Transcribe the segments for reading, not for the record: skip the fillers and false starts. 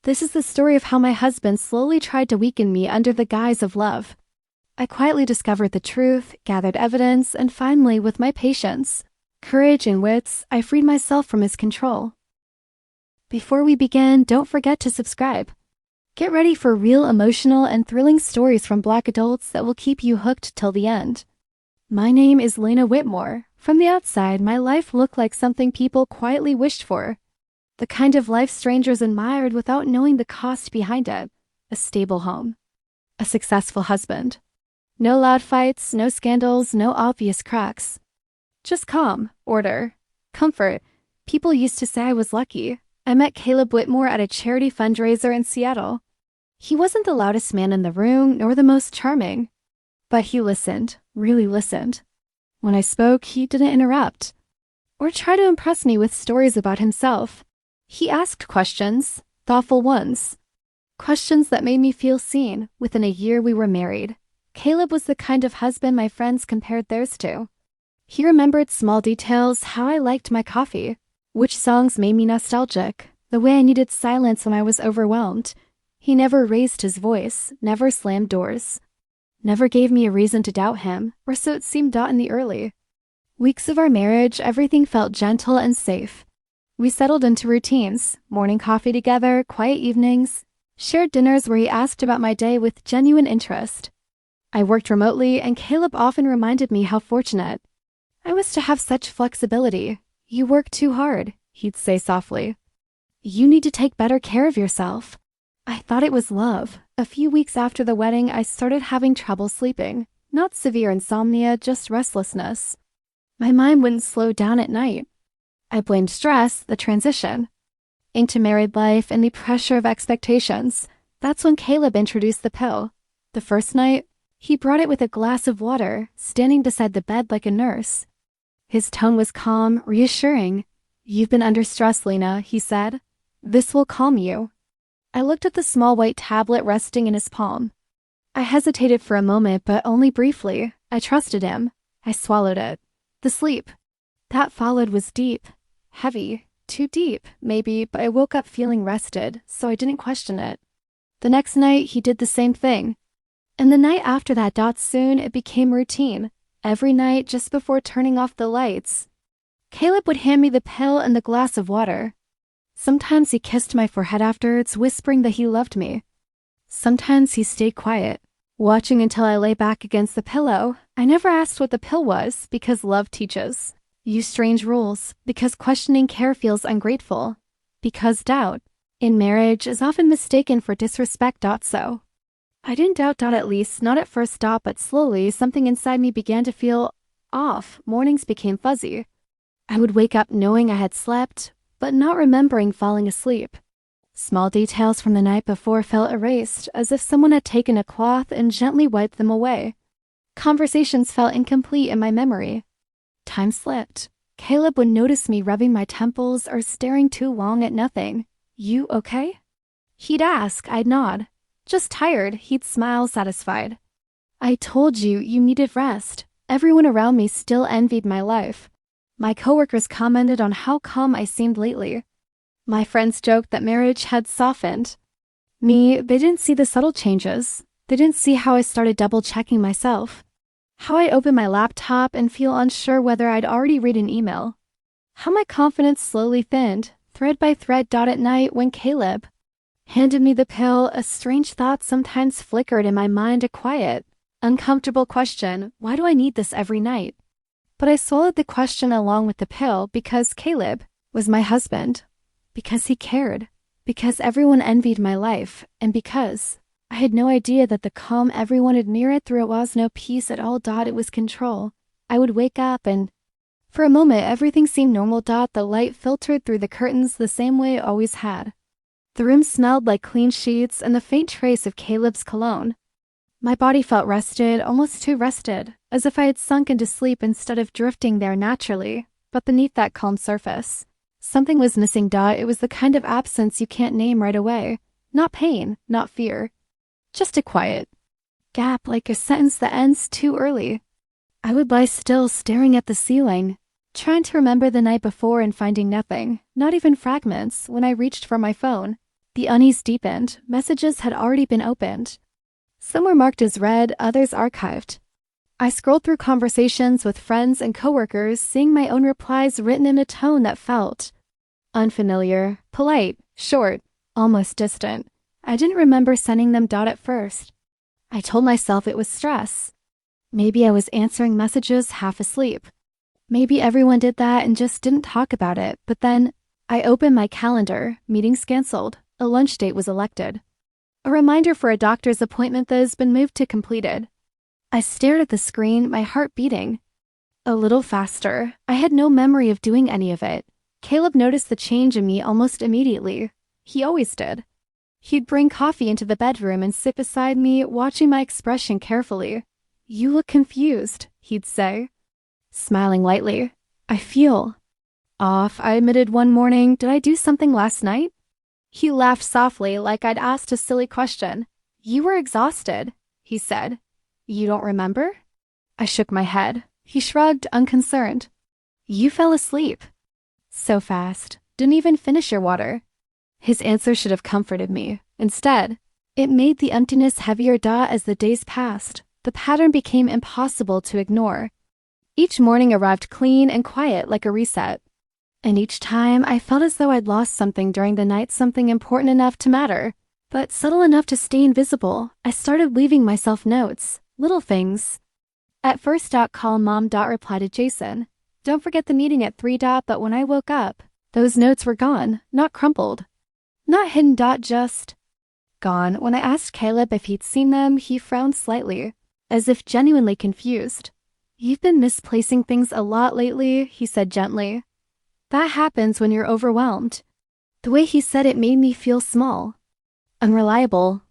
This is the story of how my husband slowly tried to weaken me under the guise of love. I quietly discovered the truth, gathered evidence, and finally, with my patience, courage, and wits, I freed myself from his control. Before we begin, don't forget to subscribe. Get ready for real emotional and thrilling stories from Black adults that will keep you hooked till the end. My name is Lena Whitmore. From the outside, my life looked like something people quietly wished for. The kind of life strangers admired without knowing the cost behind it. A stable home. A successful husband. No loud fights, no scandals, no obvious cracks. Just calm, order, comfort. People used to say I was lucky. I met Caleb Whitmore at a charity fundraiser in Seattle. He wasn't the loudest man in the room, nor the most charming. But he listened, really listened. When I spoke, he didn't interrupt or try to impress me with stories about himself. He asked questions, thoughtful ones. Questions that made me feel seen. Within a year, we were married. Caleb was the kind of husband my friends compared theirs to. He remembered small details, how I liked my coffee, which songs made me nostalgic, the way I needed silence when I was overwhelmed. He never raised his voice, never slammed doors, never gave me a reason to doubt him, or so it seemed in the early weeks of our marriage. Everything felt gentle and safe. We settled into routines, morning coffee together, quiet evenings, shared dinners where he asked about my day with genuine interest. I worked remotely, and Caleb often reminded me how fortunate I was to have such flexibility. "You work too hard," he'd say softly. "You need to take better care of yourself." I thought it was love. A few weeks after the wedding, I started having trouble sleeping. Not severe insomnia, just restlessness. My mind wouldn't slow down at night. I blamed stress, the transition into married life, and the pressure of expectations. That's when Caleb introduced the pill. The first night, he brought it with a glass of water, standing beside the bed like a nurse. His tone was calm, reassuring. "You've been under stress, Lena," he said. "This will calm you." I looked at the small white tablet resting in his palm. I hesitated for a moment, but only briefly. I trusted him. I swallowed it. The sleep that followed was deep, heavy, too deep, maybe, but I woke up feeling rested, so I didn't question it. The next night, he did the same thing. And the night after that, soon it became routine. Every night, just before turning off the lights, Caleb would hand me the pill and the glass of water. Sometimes he kissed my forehead afterwards, whispering that he loved me. Sometimes he stayed quiet, watching until I lay back against the pillow. I never asked what the pill was, because love teaches you strange rules, because questioning care feels ungrateful, because doubt in marriage is often mistaken for disrespect. So I didn't doubt, at least not at first, but slowly something inside me began to feel off. Mornings became fuzzy. I would wake up knowing I had slept, but not remembering falling asleep. Small details from the night before felt erased, as if someone had taken a cloth and gently wiped them away. Conversations felt incomplete in my memory. Time slipped. Caleb would notice me rubbing my temples or staring too long at nothing. "You okay?" He'd ask, I'd nod. "Just tired," he'd smile, satisfied. "I told you, you needed rest." Everyone around me still envied my life. My coworkers commented on how calm I seemed lately. My friends joked that marriage had softened me. They didn't see the subtle changes. They didn't see how I started double-checking myself, how I opened my laptop and feel unsure whether I'd already read an email, how my confidence slowly thinned, thread by thread. At night, when Caleb handed me the pill, a strange thought sometimes flickered in my mind, a quiet, uncomfortable question: why do I need this every night? But I swallowed the question along with the pill, because Caleb was my husband, because he cared, because everyone envied my life, and because I had no idea that the calm everyone admired through it was no peace at all. It was control. I would wake up and, for a moment, everything seemed normal. The light filtered through the curtains the same way it always had. The room smelled like clean sheets and the faint trace of Caleb's cologne. My body felt rested, almost too rested, as if I had sunk into sleep instead of drifting there naturally. But beneath that calm surface, something was missing. It was the kind of absence you can't name right away. Not pain, not fear. Just a quiet gap, like a sentence that ends too early. I would lie still, staring at the ceiling, trying to remember the night before and finding nothing, not even fragments. When I reached for my phone, The unease deepened. Messages had already been opened. Some were marked as read, others archived. I scrolled through conversations with friends and coworkers, seeing my own replies written in a tone that felt unfamiliar, polite, short, almost distant. I didn't remember sending them. At first, I told myself it was stress. Maybe I was answering messages half asleep. Maybe everyone did that and just didn't talk about it. But then I opened my calendar. Meetings canceled. A lunch date was elected. A reminder for a doctor's appointment that has been moved to completed. I stared at the screen, my heart beating a little faster. I had no memory of doing any of it. Caleb noticed the change in me almost immediately. He always did. He'd bring coffee into the bedroom and sit beside me, watching my expression carefully. "You look confused," he'd say, smiling lightly. "I feel off," I admitted one morning. "Did I do something last night?" He laughed softly, like I'd asked a silly question. "You were exhausted," he said. "You don't remember?" I shook my head. He shrugged, unconcerned. "You fell asleep so fast. Didn't even finish your water." His answer should have comforted me. Instead, it made the emptiness heavier. As the days passed, the pattern became impossible to ignore. Each morning arrived clean and quiet, like a reset. And each time, I felt as though I'd lost something during the night, something important enough to matter, but subtle enough to stay invisible. I started leaving myself notes, little things. At first, call mom. Reply to Jason. Don't forget the meeting at 3. But when I woke up, those notes were gone, not crumpled. Not hidden. Just gone. When I asked Caleb if he'd seen them, he frowned slightly, as if genuinely confused. "You've been misplacing things a lot lately," he said gently. "That happens when you're overwhelmed." The way he said it made me feel small, unreliable,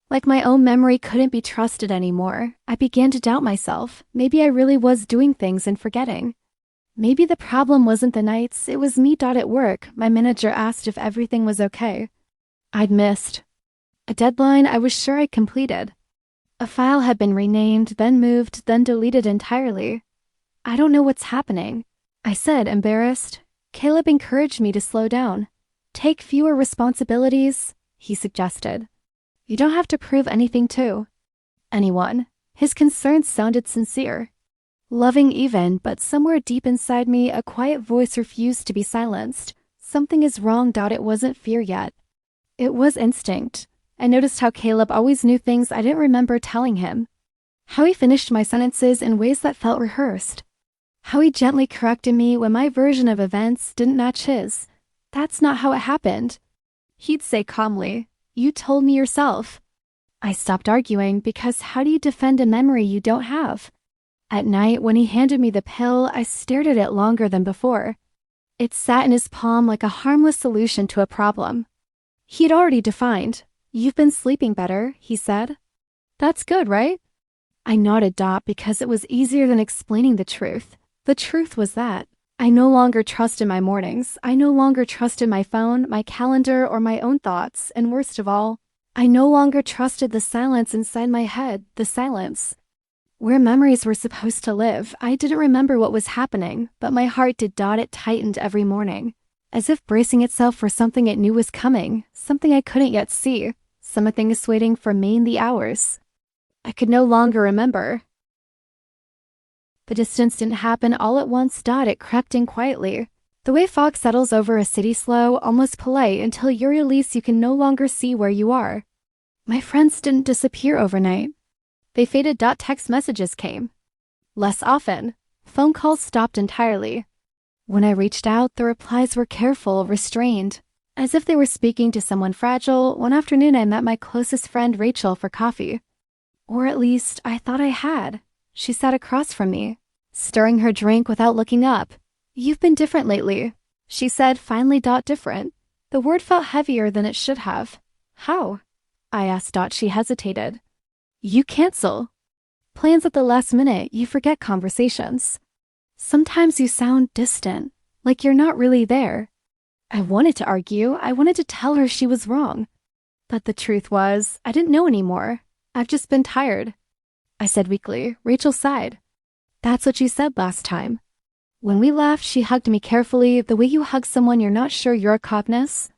like my own memory couldn't be trusted anymore. I began to doubt myself. Maybe I really was doing things and forgetting. Maybe the problem wasn't the nights, it was me. At work, my manager asked if everything was okay. I'd missed a deadline I was sure I'd completed. A file had been renamed, then moved, then deleted entirely. "I don't know what's happening," I said, embarrassed. Caleb encouraged me to slow down. "Take fewer responsibilities," he suggested. "You don't have to prove anything to anyone." His concerns sounded sincere, loving even, but somewhere deep inside me, a quiet voice refused to be silenced. Something is wrong. It wasn't fear yet. It was instinct. I noticed how Caleb always knew things I didn't remember telling him. How he finished my sentences in ways that felt rehearsed. How he gently corrected me when my version of events didn't match his. "That's not how it happened," he'd say calmly. "You told me yourself." I stopped arguing, because how do you defend a memory you don't have? At night, when he handed me the pill, I stared at it longer than before. It sat in his palm like a harmless solution to a problem he'd already defined. "You've been sleeping better," he said. "That's good, right?" I nodded. Because it was easier than explaining the truth. The truth was that I no longer trusted my mornings. I no longer trusted my phone, my calendar, or my own thoughts. And worst of all, I no longer trusted the silence inside my head, the silence where memories were supposed to live. I didn't remember what was happening, but my heart did. It tightened every morning, as if bracing itself for something it knew was coming, something I couldn't yet see, something is waiting for me in the hours I could no longer remember. The distance didn't happen all at once. It crept in quietly. The way fog settles over a city, slow, almost polite, until you release you can no longer see where you are. My friends didn't disappear overnight. They faded. Text messages came less often. Phone calls stopped entirely. When I reached out, the replies were careful, restrained, as if they were speaking to someone fragile. One afternoon, I met my closest friend, Rachel, for coffee. Or at least, I thought I had. She sat across from me, stirring her drink without looking up. "You've been different lately," she said, finally. Different. The word felt heavier than it should have. "How?" I asked. She hesitated. "You cancel plans at the last minute. You forget conversations. Sometimes you sound distant, like you're not really there." I wanted to argue. I wanted to tell her she was wrong. But the truth was, I didn't know anymore. "I've just been tired," I said weakly. Rachel sighed. "That's what you said last time." When we left, she hugged me carefully, the way you hug someone you're not sure you're a copness.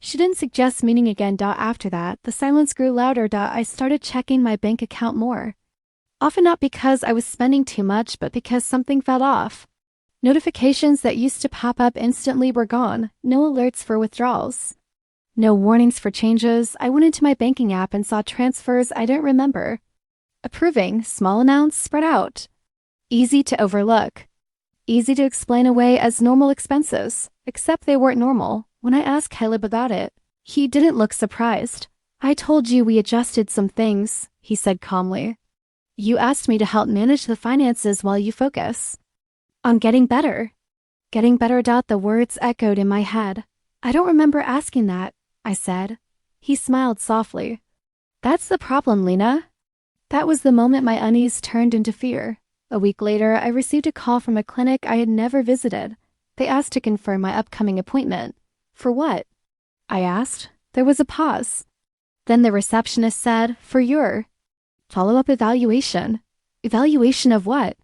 She didn't suggest meeting again. After that, the silence grew louder. I started checking my bank account more. Often not because I was spending too much, but because something fell off. Notifications that used to pop up instantly were gone. No alerts for withdrawals. No warnings for changes. I went into my banking app and saw transfers I didn't remember. Approving, small amounts spread out. Easy to overlook. Easy to explain away as normal expenses, except they weren't normal. When I asked Caleb about it, he didn't look surprised. I told you we adjusted some things, he said calmly. You asked me to help manage the finances while you focus on getting better. Getting better. The words echoed in my head. I don't remember asking that, I said. He smiled softly. That's the problem, Lena. That was the moment my unease turned into fear. A week later, I received a call from a clinic I had never visited. They asked to confirm my upcoming appointment. For what? I asked. There was a pause. Then the receptionist said, for your follow-up evaluation. Evaluation of what?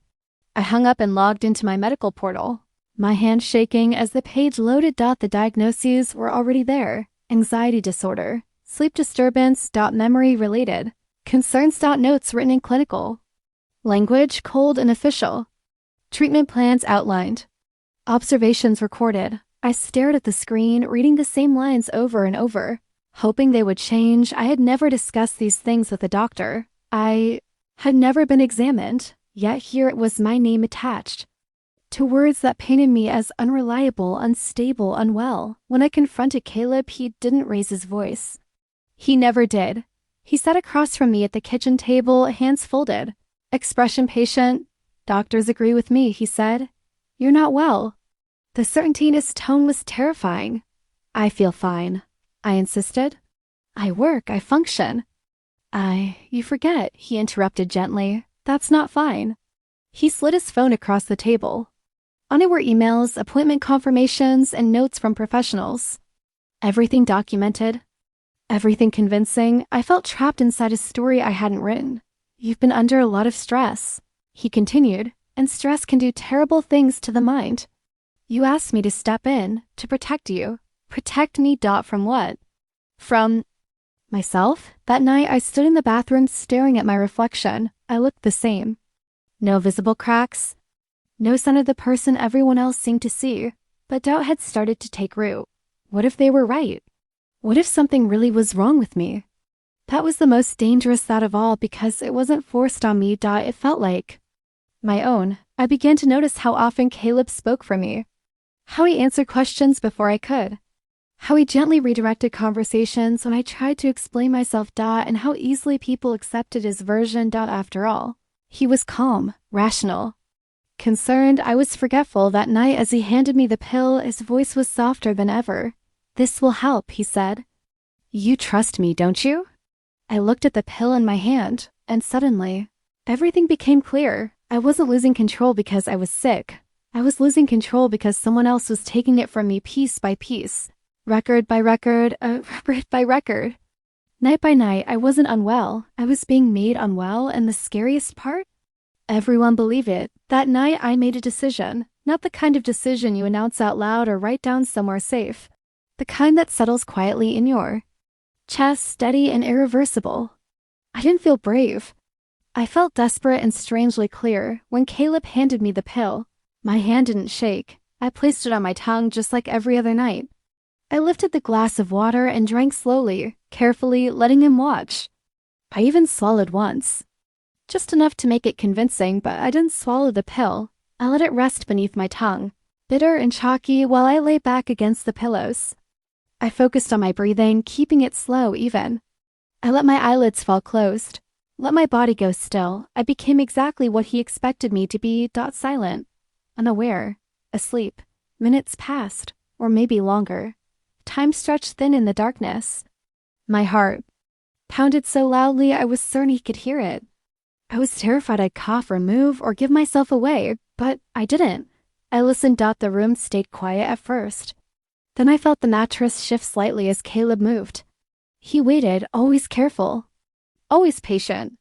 I hung up and logged into my medical portal, my hand shaking as the page loaded. The diagnoses were already there. Anxiety disorder, sleep disturbance. Memory related, concerns. Notes written in clinical language, cold and official. Treatment plans outlined. Observations recorded. I stared at the screen, reading the same lines over and over, hoping they would change. I had never discussed these things with a doctor. I had never been examined, yet here it was, my name attached to words that painted me as unreliable, unstable, unwell. When I confronted Caleb, he didn't raise his voice. He never did. He sat across from me at the kitchen table, hands folded, expression patient. Doctors agree with me, he said. You're not well. The certainty in his tone was terrifying. I feel fine, I insisted. I work, I function. You forget, he interrupted gently. That's not fine. He slid his phone across the table. On it were emails, appointment confirmations, and notes from professionals. Everything documented. Everything convincing. I felt trapped inside a story I hadn't written. You've been under a lot of stress, he continued, and stress can do terrible things to the mind. You asked me to step in, to protect you. Protect me. From what? From myself? That night I stood in the bathroom staring at my reflection. I looked the same. No visible cracks. No sign of the person everyone else seemed to see. But doubt had started to take root. What if they were right? What if something really was wrong with me? That was the most dangerous thought of all because it wasn't forced on me. It felt like my own. I began to notice how often Caleb spoke for me. How he answered questions before I could. How he gently redirected conversations when I tried to explain myself. And how easily people accepted his version. After all, he was calm, rational. Concerned, I was forgetful. That night as he handed me the pill, his voice was softer than ever. This will help, he said. You trust me, don't you? I looked at the pill in my hand, and suddenly, everything became clear. I wasn't losing control because I was sick. I was losing control because someone else was taking it from me piece by piece, record by record, record by record. Night by night, I wasn't unwell. I was being made unwell, and the scariest part? Everyone believed it. That night, I made a decision. Not the kind of decision you announce out loud or write down somewhere safe. The kind that settles quietly in your chest, steady and irreversible. I didn't feel brave. I felt desperate and strangely clear. When Caleb handed me the pill, my hand didn't shake. I placed it on my tongue just like every other night. I lifted the glass of water and drank slowly, carefully, letting him watch. I even swallowed once. Just enough to make it convincing, but I didn't swallow the pill. I let it rest beneath my tongue, bitter and chalky, while I lay back against the pillows. I focused on my breathing, keeping it slow even. I let my eyelids fall closed, let my body go still. I became exactly what he expected me to be. Silent, unaware, asleep. Minutes passed, or maybe longer. Time stretched thin in the darkness. My heart pounded so loudly I was certain he could hear it. I was terrified I'd cough or move or give myself away, but I didn't. I listened. The room stayed quiet at first. Then I felt the mattress shift slightly as Caleb moved. He waited, always careful, always patient.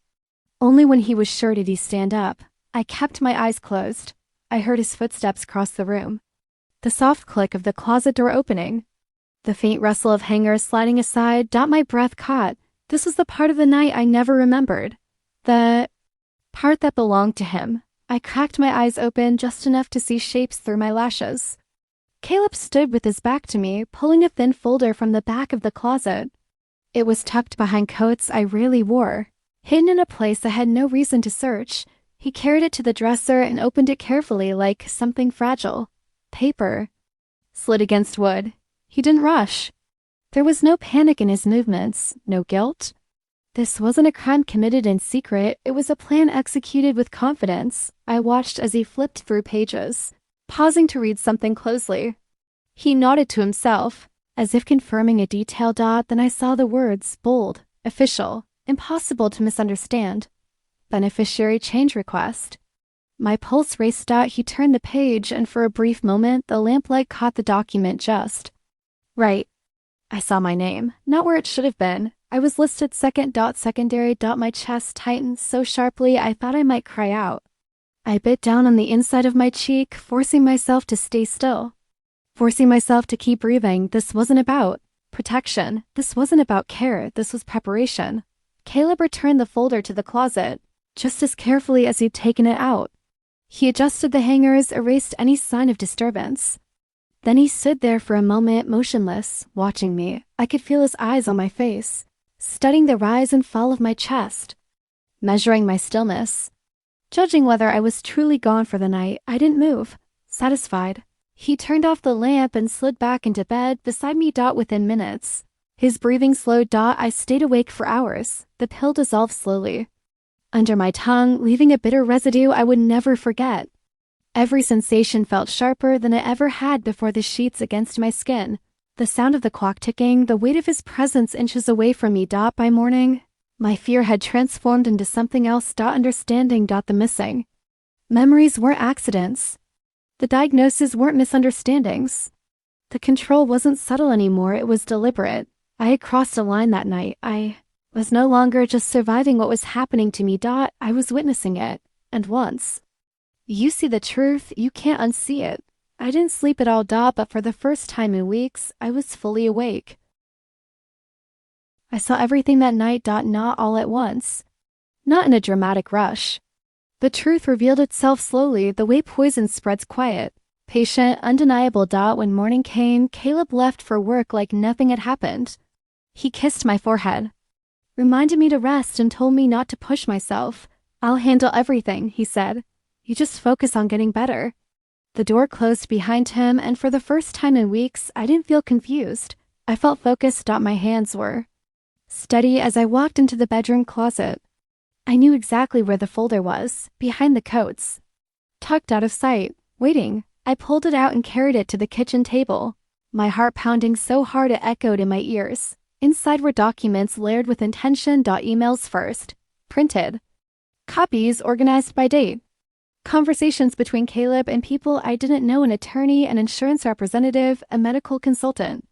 Only when he was sure did he stand up. I kept my eyes closed. I heard his footsteps cross the room. The soft click of the closet door opening. The faint rustle of hangers sliding aside, my breath caught. This was the part of the night I never remembered. The part that belonged to him. I cracked my eyes open just enough to see shapes through my lashes. Caleb stood with his back to me, pulling a thin folder from the back of the closet. It was tucked behind coats I rarely wore. Hidden in a place I had no reason to search, he carried it to the dresser and opened it carefully like something fragile. Paper. Slid against wood. He didn't rush. There was no panic in his movements, no guilt. This wasn't a crime committed in secret, it was a plan executed with confidence. I watched as he flipped through pages, pausing to read something closely. He nodded to himself, as if confirming a detail. Then I saw the words, bold, official, impossible to misunderstand. Beneficiary change request. My pulse raced. He turned the page, and for a brief moment, the lamplight caught the document just right. I saw my name, not where it should have been. I was listed second. Secondary. My chest tightened so sharply I thought I might cry out. I bit down on the inside of my cheek, forcing myself to stay still. Forcing myself to keep breathing. This wasn't about protection. This wasn't about care. This was preparation. Caleb returned the folder to the closet, just as carefully as he'd taken it out. He adjusted the hangers, erased any sign of disturbance. Then he stood there for a moment, motionless, watching me. I could feel his eyes on my face, studying the rise and fall of my chest, measuring my stillness, judging whether I was truly gone for the night. I didn't move, satisfied. He turned off the lamp and slid back into bed beside me. Within minutes, his breathing slowed. I stayed awake for hours. The pill dissolved slowly under my tongue, leaving a bitter residue I would never forget. Every sensation felt sharper than it ever had before. The sheets against my skin, the sound of the clock ticking, the weight of his presence inches away from me. By morning, my fear had transformed into something else. Understanding. The missing memories weren't accidents. The diagnoses weren't misunderstandings. The control wasn't subtle anymore, it was deliberate. I had crossed a line that night. I was no longer just surviving what was happening to me. I was witnessing it. And once you see the truth, you can't unsee it. I didn't sleep at all. But for the first time in weeks, I was fully awake. I saw everything that night. Not all at once. Not in a dramatic rush. The truth revealed itself slowly, the way poison spreads quiet. Patient, undeniable. When morning came, Caleb left for work like nothing had happened. He kissed my forehead, reminded me to rest, and told me not to push myself. I'll handle everything, he said. You just focus on getting better. The door closed behind him, and for the first time in weeks, I didn't feel confused. I felt focused. My hands were steady as I walked into the bedroom closet. I knew exactly where the folder was, behind the coats. Tucked out of sight, waiting. I pulled it out and carried it to the kitchen table, my heart pounding so hard it echoed in my ears. Inside were documents layered with intention. Emails first, printed. Copies organized by date. Conversations between Caleb and people I didn't know, an attorney, an insurance representative, a medical consultant.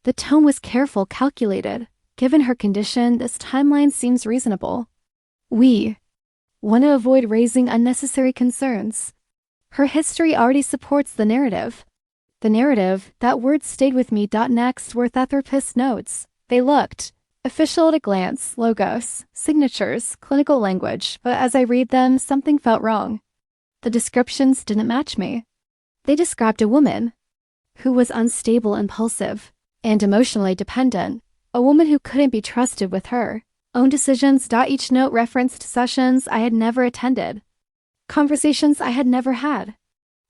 The tone was careful, calculated. Given her condition, this timeline seems reasonable. We want to avoid raising unnecessary concerns. Her history already supports the narrative. The narrative, that word stayed with me. Next were therapist's notes. They looked official at a glance, logos, signatures, clinical language, but as I read them, something felt wrong. The descriptions didn't match me. They described a woman who was unstable, impulsive, and emotionally dependent. A woman who couldn't be trusted with her own decisions. Each note referenced sessions I had never attended, conversations I had never had,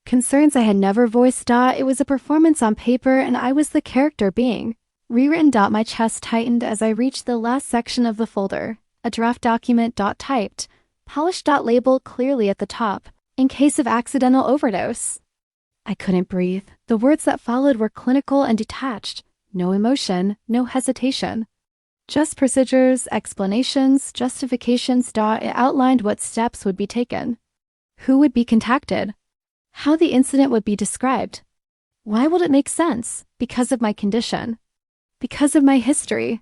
concerns I had never voiced. It was a performance on paper, and I was the character being rewritten. My chest tightened as I reached the last section of the folder, a draft document. Typed, polished. Labeled clearly at the top, in case of accidental overdose. I couldn't breathe. The words that followed were clinical and detached. No emotion, no hesitation. Just procedures, explanations, justifications. It outlined what steps would be taken, who would be contacted, how the incident would be described. Why would it make sense? Because of my condition. Because of my history.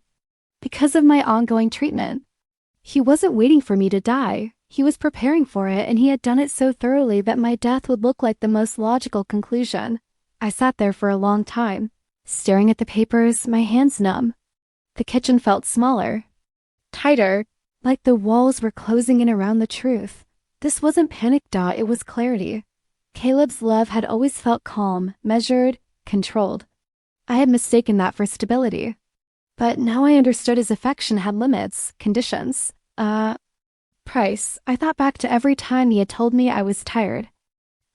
Because of my ongoing treatment. He wasn't waiting for me to die. He was preparing for it, and he had done it so thoroughly that my death would look like the most logical conclusion. I sat there for a long time, Staring at the papers, my hands numb. The kitchen felt smaller, tighter, like the walls were closing in around the truth. This wasn't panic. It was clarity. Caleb's love had always felt calm, measured, controlled. I had mistaken that for stability. But now I understood his affection had limits, conditions. Price. I thought back to every time he had told me I was tired.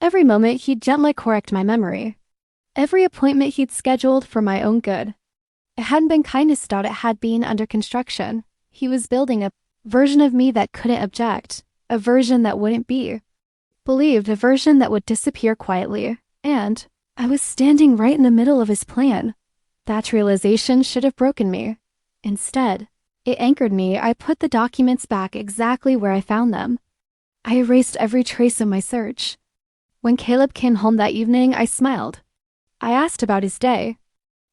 Every moment he'd gently correct my memory. Every appointment he'd scheduled for my own good. It hadn't been kindness. It had been under construction. He was building a version of me that couldn't object, a version that wouldn't be. Believed a version that would disappear quietly. And I was standing right in the middle of his plan. That realization should have broken me. Instead, it anchored me. I put the documents back exactly where I found them. I erased every trace of my search. When Caleb came home that evening, I smiled. I asked about his day.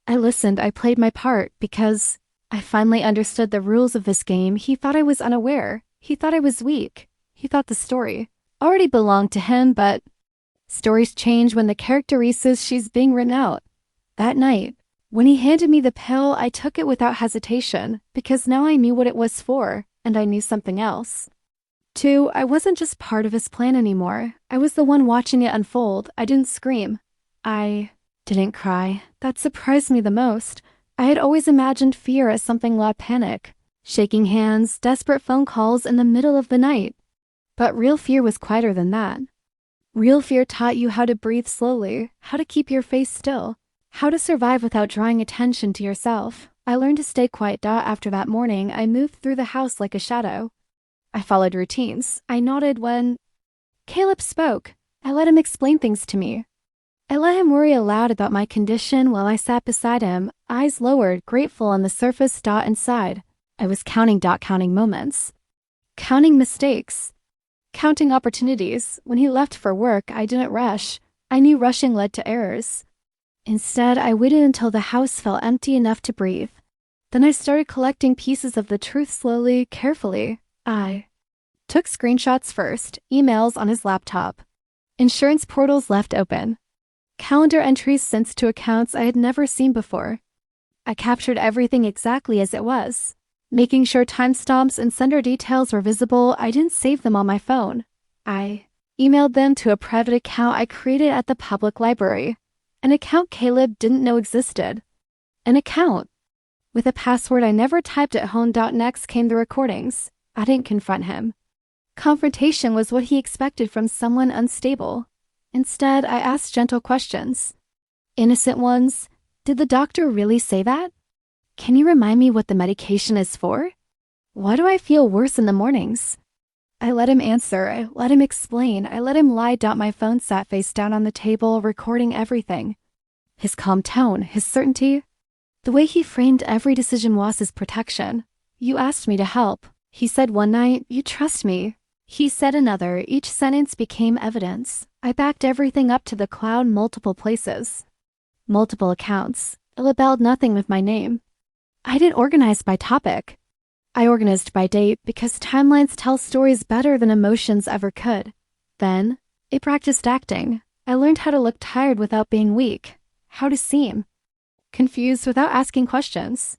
I listened. I played my part because I finally understood the rules of this game. He thought I was unaware. He thought I was weak. He thought the story already belonged to him, but stories change when the character says she's being written out. That night, when he handed me the pill, I took it without hesitation because now I knew what it was for, and I knew something else. 2, I wasn't just part of his plan anymore. I was the one watching it unfold. I didn't scream. I didn't cry. That surprised me the most. I had always imagined fear as something loud: panic, shaking hands, desperate phone calls in the middle of the night. But real fear was quieter than that. Real fear taught you how to breathe slowly, how to keep your face still, how to survive without drawing attention to yourself. I learned to stay quiet. After that morning, I moved through the house like a shadow. I followed routines. I nodded when Caleb spoke. I let him explain things to me. I let him worry aloud about my condition while I sat beside him, eyes lowered, grateful on the surface. Inside, I was counting moments, counting mistakes, counting opportunities. When he left for work, I didn't rush. I knew rushing led to errors. Instead, I waited until the house felt empty enough to breathe. Then I started collecting pieces of the truth slowly, carefully. I took screenshots first, emails on his laptop, insurance portals left open, calendar entries sent to accounts I had never seen before. I captured everything exactly as it was, making sure timestamps and sender details were visible. I didn't save them on my phone. I emailed them to a private account I created at the public library, an account Caleb didn't know existed. An account with a password I never typed at home. Next came the recordings. I didn't confront him. Confrontation was what he expected from someone unstable. Instead, I asked gentle questions. Innocent ones. Did the doctor really say that? Can you remind me what the medication is for? Why do I feel worse in the mornings? I let him answer. I let him explain. I let him lie. My phone sat face down on the table, recording everything. His calm tone, his certainty. The way he framed every decision was his protection. You asked me to help. He said one night, you trust me. He said another. Each sentence became evidence. I backed everything up to the cloud, multiple places, multiple accounts. I labeled nothing with my name. I didn't organize by topic. I organized by date because timelines tell stories better than emotions ever could. Then, I practiced acting. I learned how to look tired without being weak, how to seem confused without asking questions,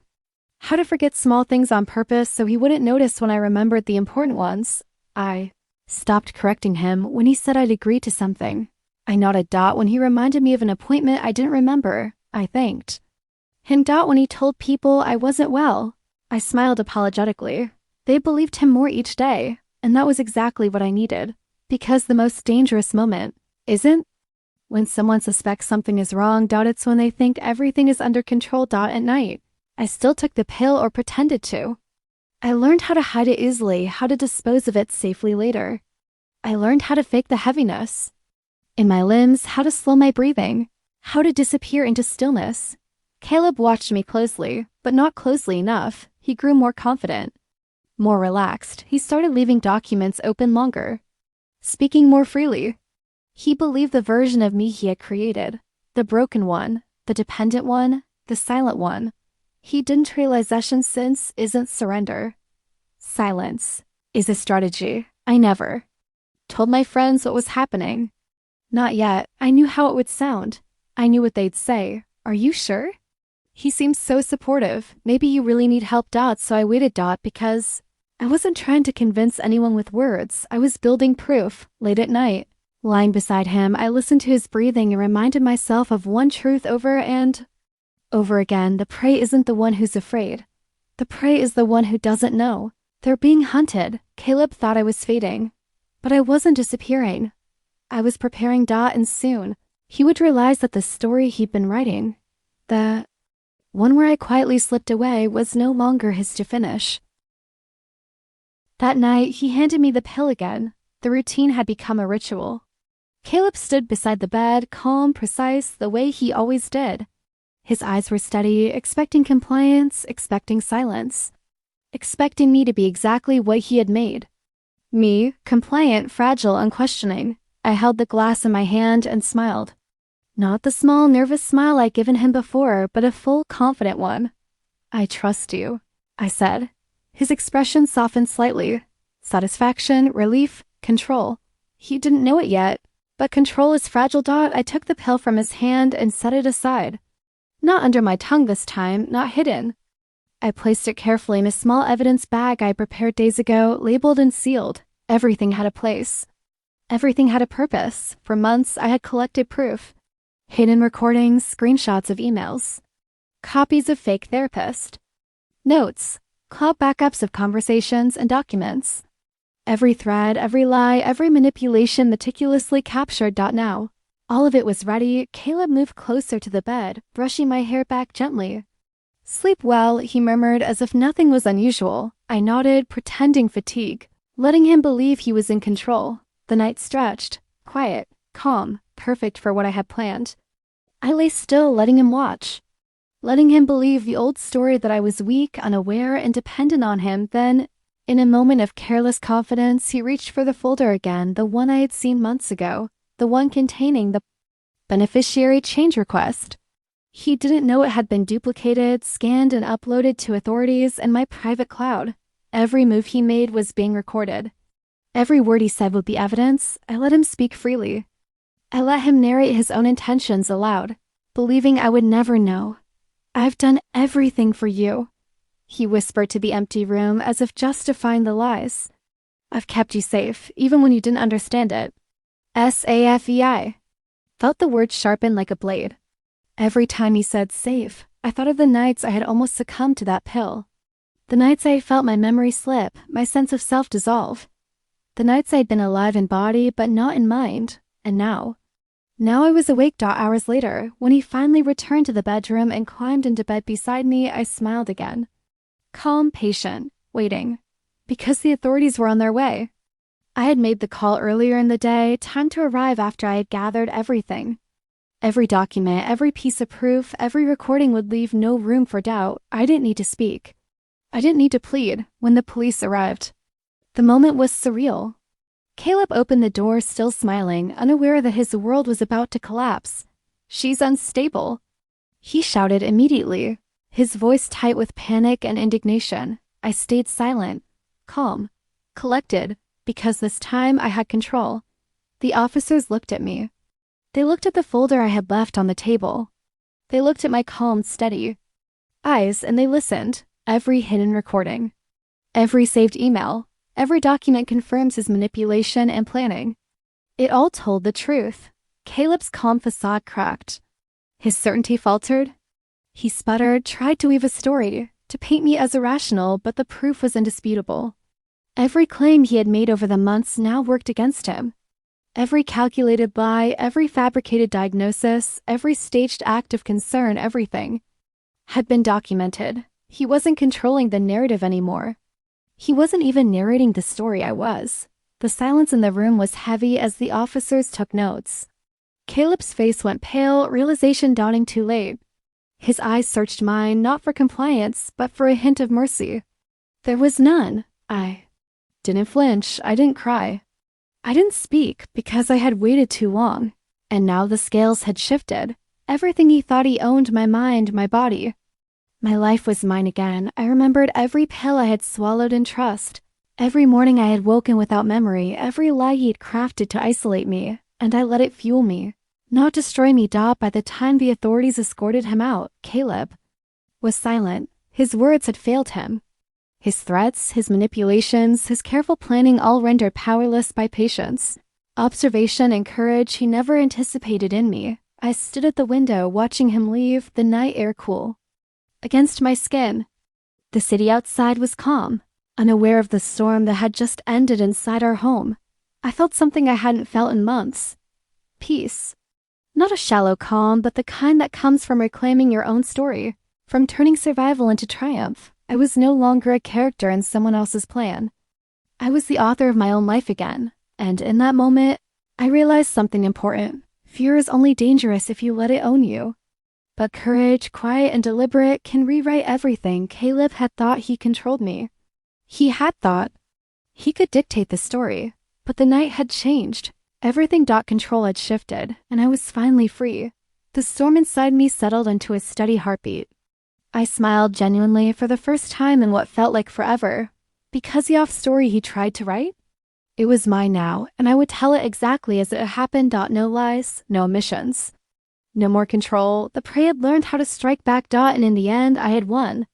how to forget small things on purpose so he wouldn't notice when I remembered the important ones. I stopped correcting him when he said I'd agreed to something. I nodded. When he reminded me of an appointment I didn't remember, I thanked him. When he told people I wasn't well, I smiled apologetically. They believed him more each day, and that was exactly what I needed. Because the most dangerous moment isn't when someone suspects something is wrong. It's when they think everything is under control. At night, I still took the pill or pretended to. I learned how to hide it easily, how to dispose of it safely later. I learned how to fake the heaviness in my limbs, how to slow my breathing, how to disappear into stillness. Caleb watched me closely, but not closely enough. He grew more confident, more relaxed. He started leaving documents open longer, speaking more freely. He believed the version of me he had created, the broken one, the dependent one, the silent one. He didn't realize since isn't surrender. Silence is a strategy. I never told my friends what was happening. Not yet. I knew how it would sound. I knew what they'd say. Are you sure? He seems so supportive. Maybe you really need help. So I waited. Because I wasn't trying to convince anyone with words. I was building proof. Late at night, lying beside him, I listened to his breathing and reminded myself of one truth over and over again. The prey isn't the one who's afraid. The prey is the one who doesn't know. They're being hunted. Caleb thought I was fading, but I wasn't disappearing. I was preparing. And soon he would realize that the story he'd been writing, the one where I quietly slipped away, was no longer his to finish. That night, he handed me the pill again. The routine had become a ritual. Caleb stood beside the bed, calm, precise, the way he always did. His eyes were steady, expecting compliance, expecting silence, expecting me to be exactly what he had made. Me, compliant, fragile, unquestioning. I held the glass in my hand and smiled. Not the small, nervous smile I'd given him before, but a full, confident one. "I trust you," I said. His expression softened slightly. Satisfaction, relief, control. He didn't know it yet, but control is fragile. I took the pill from his hand and set it aside. Not under my tongue this time, not hidden. I placed it carefully in a small evidence bag I prepared days ago, labeled and sealed. Everything had a place. Everything had a purpose. For months, I had collected proof. Hidden recordings, screenshots of emails, copies of fake therapist notes, cloud backups of conversations and documents. Every thread, every lie, every manipulation meticulously captured. Now, all of it was ready. Caleb moved closer to the bed, brushing my hair back gently. "Sleep well," he murmured as if nothing was unusual. I nodded, pretending fatigue, letting him believe he was in control. The night stretched, quiet, calm, perfect for what I had planned. I lay still, letting him watch, letting him believe the old story that I was weak, unaware, and dependent on him. Then, in a moment of careless confidence, he reached for the folder again, the one I had seen months ago, the one containing the beneficiary change request. He didn't know it had been duplicated, scanned, and uploaded to authorities in my private cloud. Every move he made was being recorded. Every word he said would be evidence. I let him speak freely. I let him narrate his own intentions aloud, believing I would never know. "I've done everything for you," he whispered to the empty room as if justifying the lies. "I've kept you safe, even when you didn't understand it." SAFEI. Felt the words sharpen like a blade. Every time he said safe, I thought of the nights I had almost succumbed to that pill. The nights I had felt my memory slip, my sense of self dissolve. The nights I had been alive in body, but not in mind. And now I was awake. Hours later, when he finally returned to the bedroom and climbed into bed beside me, I smiled again. Calm, patient, waiting. Because the authorities were on their way. I had made the call earlier in the day, time to arrive after I had gathered everything. Every document, every piece of proof, every recording would leave no room for doubt. I didn't need to speak. I didn't need to plead when the police arrived. The moment was surreal. Caleb opened the door, still smiling, unaware that his world was about to collapse. "She's unstable," he shouted immediately, his voice tight with panic and indignation. I stayed silent, calm, collected, because this time I had control. The officers looked at me. They looked at the folder I had left on the table. They looked at my calm, steady eyes, and they listened. Every hidden recording, every saved email, every document confirms his manipulation and planning. It all told the truth. Caleb's calm facade cracked. His certainty faltered. He sputtered, tried to weave a story, to paint me as irrational, but the proof was indisputable. Every claim he had made over the months now worked against him. Every calculated lie, every fabricated diagnosis, every staged act of concern, everything had been documented. He wasn't controlling the narrative anymore. He wasn't even narrating the story. I was. The silence in the room was heavy as the officers took notes. Caleb's face went pale, realization dawning too late. His eyes searched mine, not for compliance, but for a hint of mercy. There was none. I didn't flinch. I didn't cry. I didn't speak because I had waited too long. And now the scales had shifted. Everything he thought he owned, my mind, my body. My life was mine again. I remembered every pill I had swallowed in trust. Every morning I had woken without memory, every lie he'd crafted to isolate me, and I let it fuel me, not destroy me. By the time the authorities escorted him out, Caleb was silent. His words had failed him. His threats, his manipulations, his careful planning all rendered powerless by patience. Observation and courage he never anticipated in me. I stood at the window watching him leave, the night air cool against my skin. The city outside was calm, unaware of the storm that had just ended inside our home. I felt something I hadn't felt in months. Peace. Not a shallow calm, but the kind that comes from reclaiming your own story, from turning survival into triumph. I was no longer a character in someone else's plan. I was the author of my own life again, and in that moment, I realized something important. Fear is only dangerous if you let it own you. But courage, quiet and deliberate, can rewrite everything. Caleb had thought he controlled me. He had thought he could dictate the story, but the night had changed. Everything .control had shifted, and I was finally free. The storm inside me settled into a steady heartbeat. I smiled genuinely for the first time in what felt like forever. Because the off-story he tried to write? It was mine now, and I would tell it exactly as it happened. No lies, no omissions. No more control. The prey had learned how to strike back. And in the end, I had won.